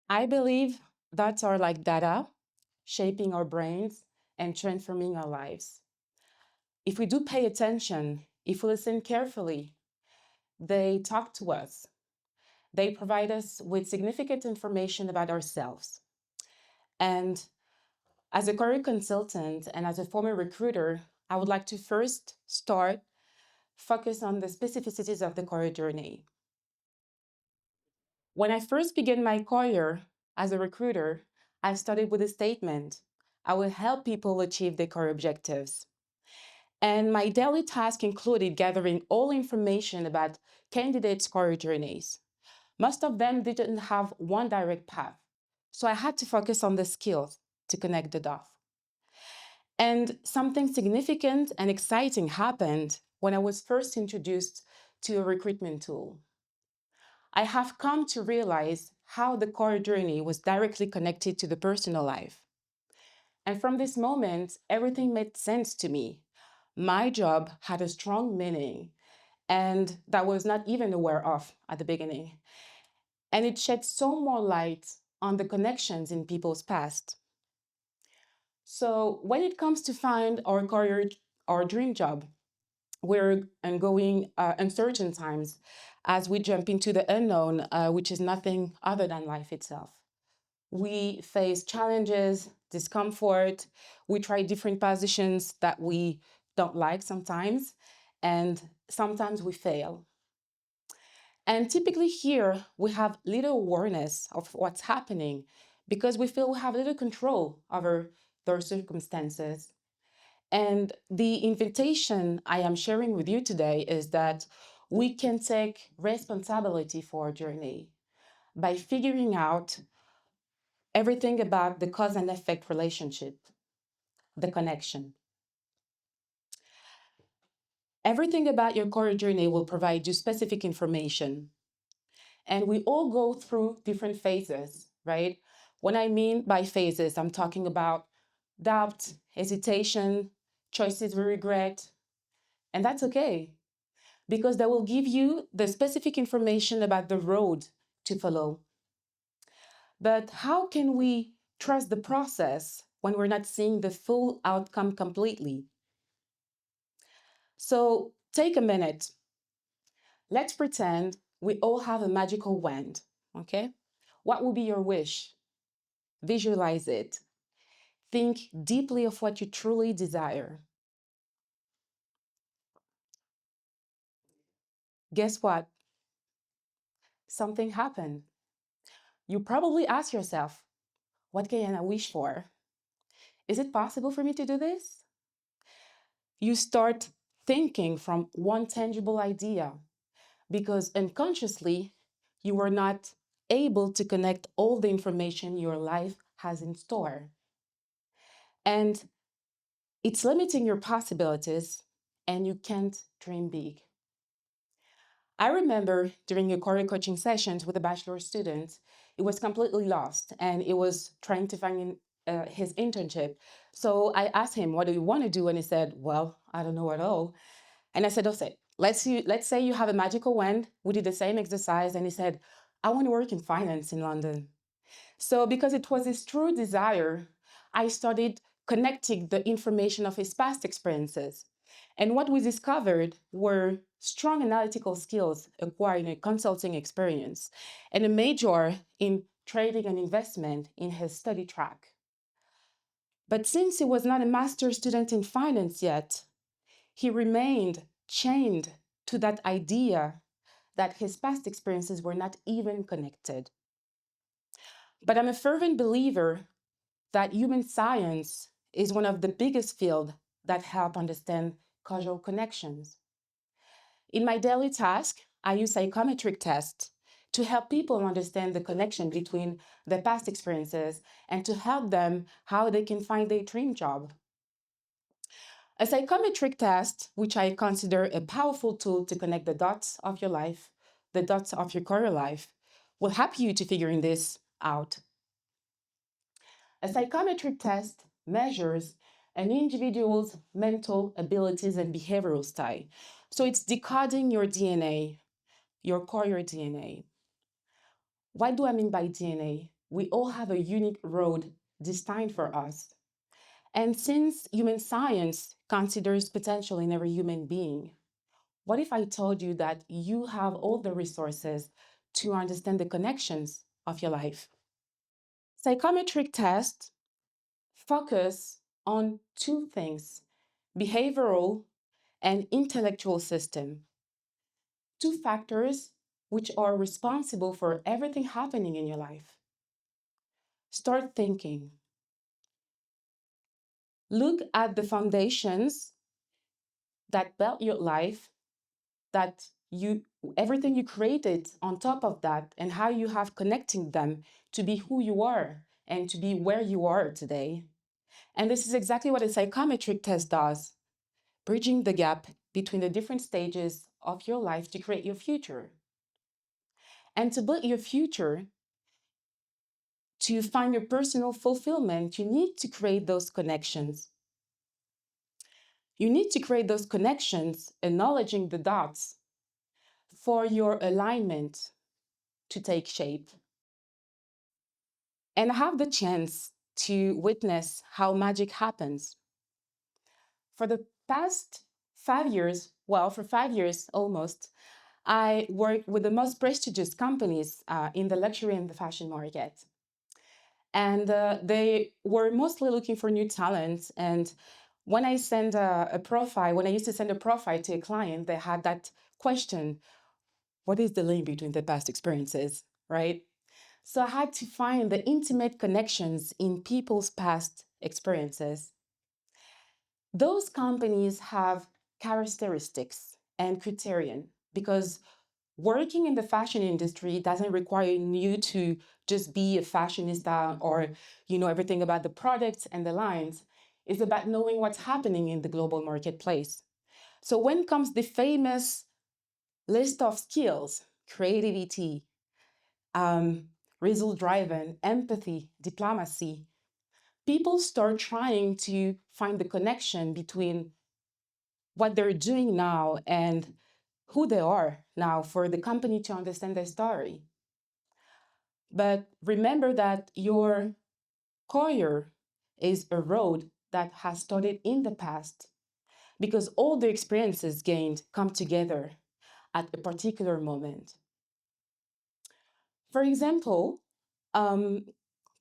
I believe thoughts are like data, shaping our brains and transforming our lives. If we do pay attention, if we listen carefully, they talk to us. They provide us with significant information about ourselves. And as a career consultant and as a former recruiter, I would like to first start focus on the specificities of the career journey. When I first began my career as a recruiter, I started with a statement: I will help people achieve their career objectives. And my daily task included gathering all information about candidates' career journeys. Most of them didn't have one direct path, so I had to focus on the skills to connect the dots. And something significant and exciting happened when I was first introduced to a recruitment tool. I have come to realize how the career journey was directly connected to the personal life. And from this moment, everything made sense to me. My job had a strong meaning, and that I was not even aware of at the beginning. And it shed so more light on the connections in people's past. So when it comes to find our career, our dream job, we're undergoing uncertain times as we jump into the unknown, which is nothing other than life itself. We face challenges, discomfort, we try different positions that we don't like sometimes, and sometimes we fail. And typically here, we have little awareness of what's happening because we feel we have little control over those circumstances. And the invitation I am sharing with you today is that we can take responsibility for our journey by figuring out everything about the cause and effect relationship, the connection. Everything about your career journey will provide you specific information. And we all go through different phases, right? What I mean by phases, I'm talking about doubt, hesitation, choices we regret, and that's okay because that will give you the specific information about the road to follow. But how can we trust the process when we're not seeing the full outcome completely? So take a minute. Let's pretend we all have a magical wand, okay? What would be your wish? Visualize it. Think deeply of what you truly desire. Guess what? Something happened. You probably ask yourself, what can I wish for? Is it possible for me to do this? You start thinking from one tangible idea because unconsciously you were not able to connect all the information your life has in store. And it's limiting your possibilities, and you can't dream big. I remember during a career coaching sessions with a bachelor student, he was completely lost and he was trying to find his internship. So I asked him, what do you want to do? And he said, well, I don't know at all. And I said, okay, let's say you have a magical wand. We did the same exercise. And he said, I want to work in finance in London. So because it was his true desire, I started connecting the information of his past experiences. And what we discovered were strong analytical skills acquired in a consulting experience and a major in trading and investment in his study track. But since he was not a master's student in finance yet, he remained chained to that idea that his past experiences were not even connected. But I'm a fervent believer that human science is one of the biggest fields that help understand causal connections. In my daily task, I use psychometric tests to help people understand the connection between their past experiences and to help them how they can find their dream job. A psychometric test, which I consider a powerful tool to connect the dots of your life, the dots of your career life, will help you to figuring this out. A psychometric test measures an individual's mental abilities and behavioral style. So it's decoding your DNA, your career DNA. What do I mean by DNA? We all have a unique road destined for us. And since human science considers potential in every human being, what if I told you that you have all the resources to understand the connections of your life? Psychometric tests focus on two things: behavioral and intellectual system, two factors which are responsible for everything happening in your life. Start thinking. Look at the foundations that built your life, that you everything you created on top of that, and how you have connecting them to be who you are and to be where you are today. And this is exactly what a psychometric test does, bridging the gap between the different stages of your life to create your future. And to build your future, to find your personal fulfillment, you need to create those connections. You need to create those connections, acknowledging the dots for your alignment to take shape. And have the chance to witness how magic happens. For the past 5 years, well, for 5 years almost, I worked with the most prestigious companies in the luxury and the fashion market. And they were mostly looking for new talents. And when I send a profile, when I used to send a profile to a client, they had that question: what is the link between the past experiences, right? So I had to find the intimate connections in people's past experiences. Those companies have characteristics and criterion because working in the fashion industry doesn't require you to just be a fashionista or everything about the products and the lines. It's about knowing what's happening in the global marketplace. So when comes the famous list of skills: creativity, result driven, empathy, diplomacy, people start trying to find the connection between what they're doing now and who they are now for the company to understand their story. But remember that your career is a road that has started in the past, because all the experiences gained come together at a particular moment. For example,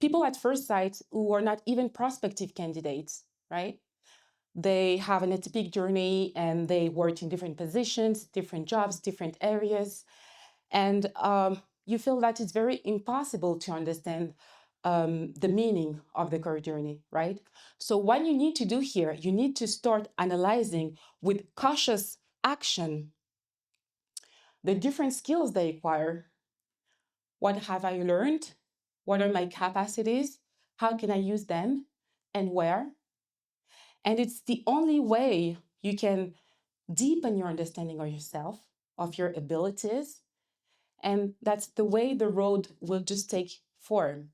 people at first sight who are not even prospective candidates, right? They have an atypical journey and they work in different positions, different jobs, different areas. And you feel that it's very impossible to understand the meaning of the career journey, right? So what you need to do here, you need to start analyzing with cautious action the different skills they acquire. What have I learned? What are my capacities? How can I use them? And where? And it's the only way you can deepen your understanding of yourself, of your abilities. And that's the way the road will just take form.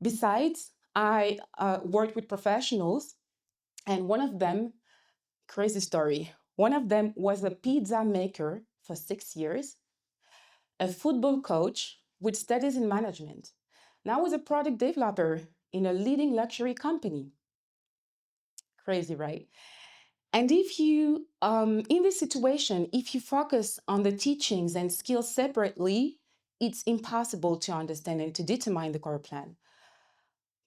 Besides, I worked with professionals, and one of them, crazy story, one of them was a pizza maker for 6 years, a football coach with studies in management. Now was a product developer in a leading luxury company. Crazy, right? And if you, in this situation, if you focus on the teachings and skills separately, it's impossible to understand and to determine the core plan.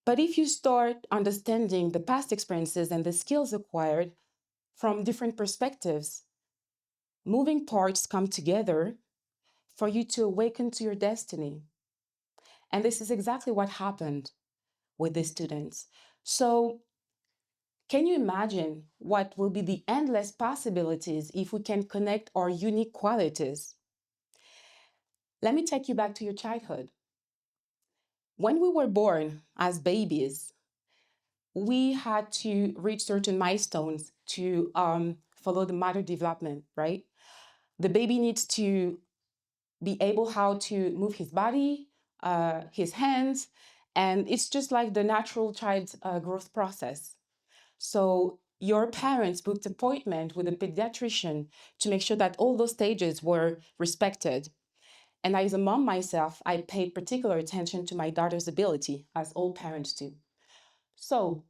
But if you start understanding the past experiences and the skills acquired from different perspectives, moving parts come together for you to awaken to your destiny. And this is exactly what happened with the students. So can you imagine what will be the endless possibilities if we can connect our unique qualities? Let me take you back to your childhood. When we were born as babies, we had to reach certain milestones to follow the mother development, right? The baby needs to be able how to move his body, his hands, and it's just like the natural child's growth process. So your parents booked appointment with a pediatrician to make sure that all those stages were respected. And as a mom myself, I paid particular attention to my daughter's ability, as all parents do. So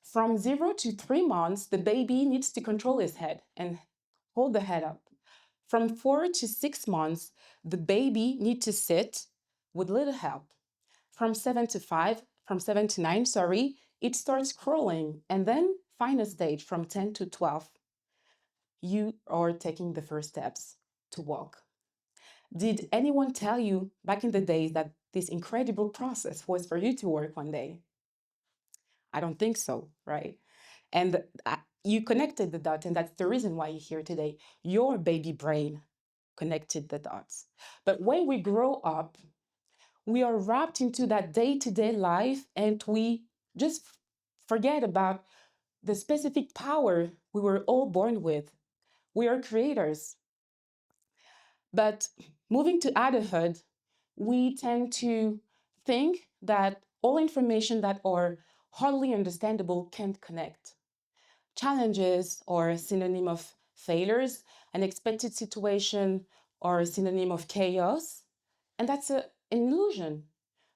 from 0 to 3 months, the baby needs to control his head and hold the head up. From 4 to 6 months, the baby needs to sit with little help. From 7 to 9, it starts crawling. And then final stage from 10 to 12, you are taking the first steps to walk. Did anyone tell you back in the days that this incredible process was for you to work one day? I don't think so, right? And you connected the dots, and that's the reason why you're here today. Your baby brain connected the dots. But when we grow up, we are wrapped into that day-to-day life, and we just forget about the specific power we were all born with. We are creators. But moving to adulthood, we tend to think that all information that are hardly understandable can't connect. Challenges are a synonym of failures, unexpected situation or a synonym of chaos, and that's an illusion.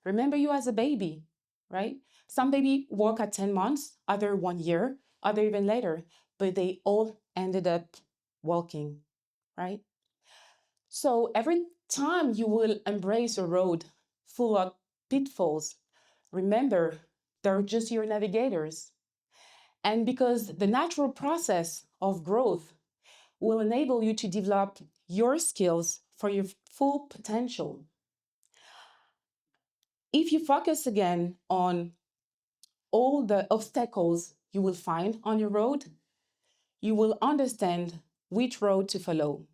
Remember you as a baby, right? Some baby walk at 10 months, other 1 year, other even later, but they all ended up walking, right? So every time you will embrace a road full of pitfalls, remember they're just your navigators. And because the natural process of growth will enable you to develop your skills for your full potential. If you focus again on all the obstacles you will find on your road, you will understand which road to follow.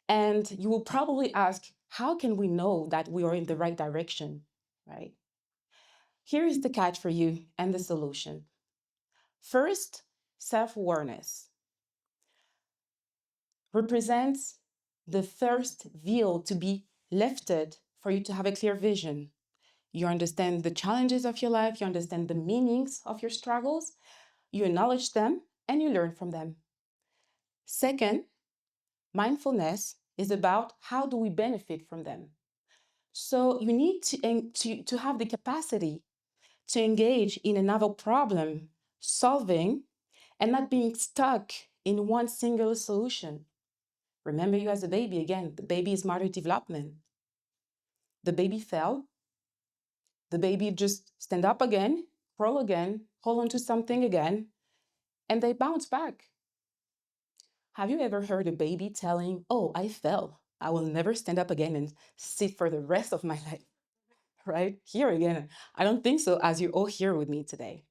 And you will probably ask, how can we know that we are in the right direction, right? Here is the catch for you and the solution. First, self-awareness represents the first veil to be lifted for you to have a clear vision. You understand the challenges of your life, you understand the meanings of your struggles, you acknowledge them, and you learn from them. Second, mindfulness is about how do we benefit from them. So you need to have the capacity to engage in another problem solving and not being stuck in one single solution. Remember you as a baby again, the baby is motor development. The baby fell, the baby just stand up again, crawl again, hold on to something again, and they bounce back. Have you ever heard a baby telling, oh, I fell, I will never stand up again and sit for the rest of my life, right? Here again, I don't think so, as you're all here with me today.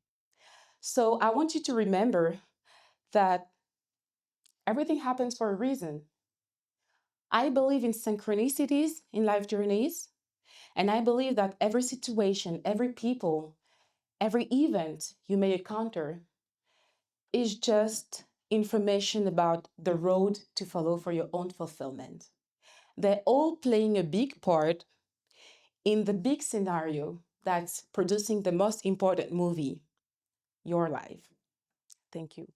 So I want you to remember that everything happens for a reason. I believe in synchronicities in life journeys, and I believe that every situation, every people, every event you may encounter is just information about the road to follow for your own fulfillment. They're all playing a big part in the big scenario that's producing the most important movie, your life. Thank you.